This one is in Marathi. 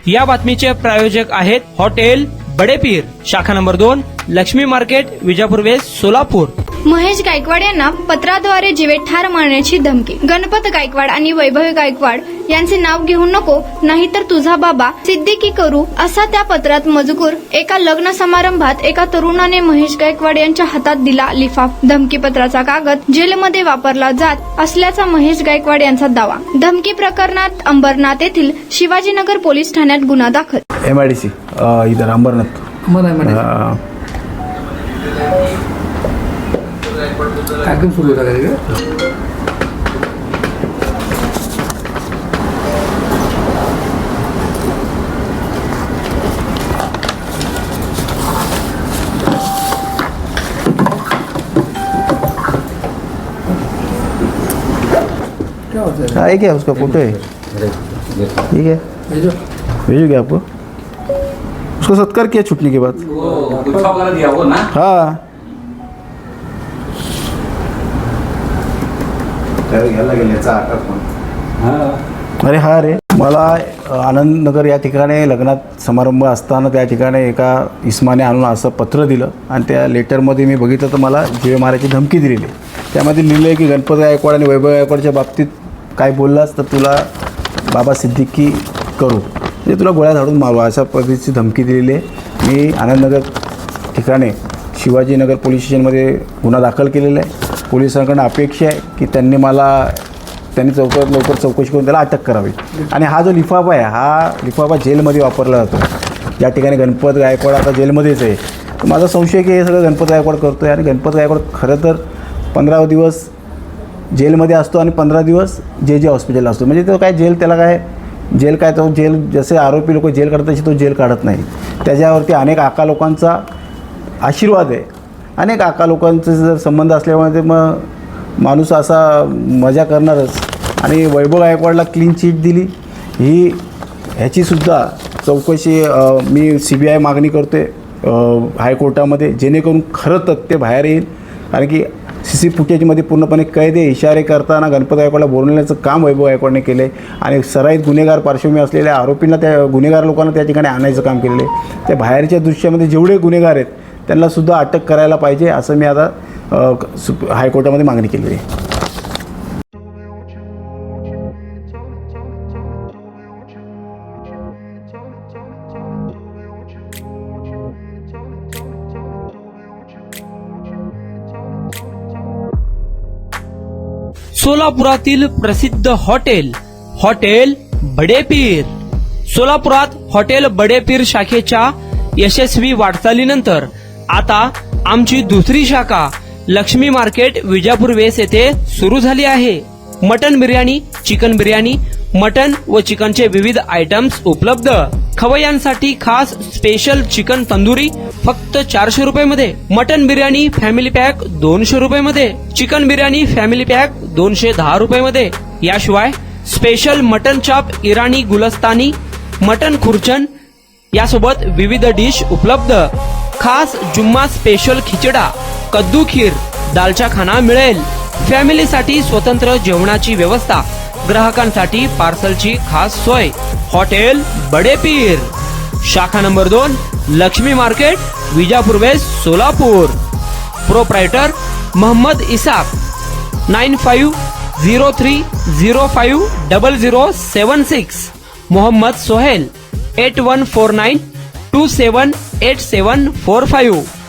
या बातमीचे प्रायोजक आहेत हॉटेल बडेपीर, शाखा number 2, Laxmi market, Vijapur west, Solapur. Mahesh Gaikwad यांना पत्राद्वारे जीवे ठार मारण्याची धमकी. गणपत गायकवाड आणि वैभव गायकवाड यांचे नाव घेऊ नको, नाहीतर तुझा बाबा सिद्दीकी करू, असा त्या पत्रात मजकूर. एका लग्न समारंभात एका तरुणाने महेश गायकवाड यांच्या हातात दिला लिफाफ. धमकीपत्राचा कागद जेलमध्ये वापरला जात असल्याचा महेश गायकवाड यांचा दावा. धमकी प्रकरणात अंबरनाथ येथील शिवाजीनगर पोलीस ठाण्यात गुन्हा दाखल. MIDC इधर अंबरनाथ. कार्यक्रम सुरू होता का? क्या होता है? क्या उसका फोटो है? ठीक है, भेजो क्या आपको? उसको सत्कार किया छूटने के बाद. दिया वो ना. हाँ, अरे हा रे, मला आनंदनगर या ठिकाणी लग्नात समारंभ असताना त्या ठिकाणी एका इस्माने आणून असं पत्र दिलं आणि त्या लेटरमध्ये मी बघितलं तर मला जीवे मारायची धमकी दिलेली. त्यामध्ये लिहिलं आहे की गणपत गायकवाड आणि वैभव गायकवाडच्या बाबतीत काय बोललास तर तुला बाबा सिद्दीकी करू, म्हणजे तुला गोळ्या झाडून मारू, अशा पद्धतीची धमकी दिलेली आहे. मी आनंदनगर ठिकाणी शिवाजीनगर पोलीस स्टेशनमध्ये गुन्हा दाखल केलेला आहे. पोलिसांकडून अपेक्षा आहे की त्यांनी लवकरात लवकर चौकशी करून त्याला अटक करावी. आणि हा जो लिफाफा आहे, हा लिफाफा जेलमध्ये वापरला जातो. या ठिकाणी गणपत गायकवाड आता जेलमध्येच आहे. तर माझा संशय आहे की हे सगळं गणपत गायकवाड करतो आहे. आणि गणपत गायकवाड खरं तर 15 दिवस जेलमध्ये असतो आणि 15 दिवस जे हॉस्पिटलला असतो. म्हणजे तो काय त्याला काय तो जेल जसे आरोपी लोक जेल काढतात तसे तो जेल काढत नाही. त्याच्यावरती अनेक आका लोकांचा आशीर्वाद आहे. अनेक आका लोकांचे जर संबंध असल्यामुळे ते मग माणूस असा मजा करणारच. आणि वैभव गायकवाडला क्लीन चिट दिली, ह्याचीसुद्धा चौकशी मी CBI मागणी करतो आहे हायकोर्टामध्ये, जेणेकरून खरं तथ्य बाहेर येईल. कारण की CC फुटेजमध्ये पूर्णपणे कैद आहे. इशारे करताना गणपत गायकवाडला बोलवण्याचं काम वैभव गायकवाडने केलं आहे. आणि सराईत गुन्हेगार पार्श्वभूमी असलेल्या आरोपींना, त्या गुन्हेगार लोकांना त्या ठिकाणी आणायचं काम केलेलं आहे. त्या बाहेरच्या दृश्यामध्ये जेवढे गुन्हेगार आहेत त्यांनासुद्धा अटक करायला पाहिजे, असं मी आता हायकोर्टामध्ये मागणी केली आहे. सोलापुरातील प्रसिद्ध हॉटेल बडेपीर. सोलापुरात हॉटेल बडेपीर शाखेच्या यशस्वी वाटचालीनंतर आता आमची दुसरी शाखा लक्ष्मी मार्केट, विजापूर वेस्ट येथे सुरू झाली आहे. Mutton biryani, chicken biryani, mutton व चिकनचे विविध आयटम्स उपलब्ध. खवय्यांसाठी खास स्पेशल चिकन तंदुरी फक्त 400 रुपये. मटन बिर्याणी फॅमिली पॅक 200 रुपये. चिकन बिर्याणी फॅमिली पॅक 210 रुपये. याशिवाय स्पेशल मटन चॉप, इराणी गुलस्तानी, मटन खुर्चन यासोबत विविध डिश उपलब्ध. खास जुम्मा स्पेशल खिचडा, कद्दू खीर, दालचा खाना मिळेल. फॅमिलीसाठी स्वतंत्र जेवणाची व्यवस्था, ग्राहकांसाठी पार्सलची खास सोय. हॉटेल बडेपीर, शाखा number 2, Laxmi market, Vijapur west, Solapur. Proprietor Mohammad Isaq. 9503050076. Mohammad Sohail. 8149278745.